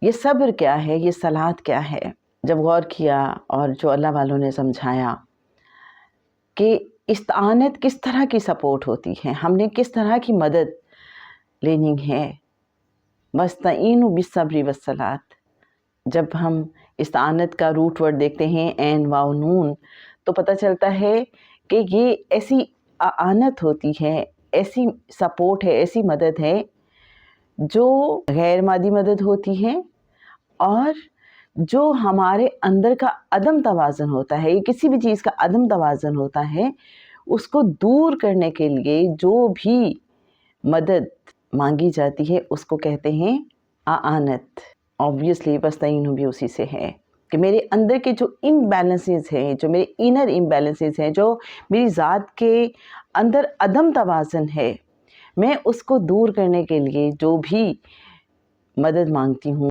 یہ صبر کیا ہے، یہ صلات کیا ہے؟ جب غور کیا اور جو اللہ والوں نے سمجھایا کہ استعانت کس طرح کی سپورٹ ہوتی ہے، ہم نے کس طرح کی مدد لینی ہے، وَاسْتَعِینُوا بِالصَّبْرِ وَالصَّلَاةِ، جب ہم استعانت کا روٹ ورڈ دیکھتے ہیں عین واو نون، تو پتہ چلتا ہے کہ یہ ایسی اعانت ہوتی ہے، ایسی سپورٹ ہے، ایسی مدد ہے جو غیر مادی مدد ہوتی ہے، اور جو ہمارے اندر کا عدم توازن ہوتا ہے، یہ کسی بھی چیز کا عدم توازن ہوتا ہے، اس کو دور کرنے کے لیے جو بھی مدد مانگی جاتی ہے اس کو کہتے ہیں اعانت۔ آبویسلی وَاسْتَعِینُوا بھی اسی سے ہے کہ میرے اندر کے جو امبیلنسز ہیں، جو میرے انر امبیلنسز ہیں، جو میری ذات کے اندر عدم توازن ہے، میں اس کو دور کرنے کے لیے جو بھی مدد مانگتی ہوں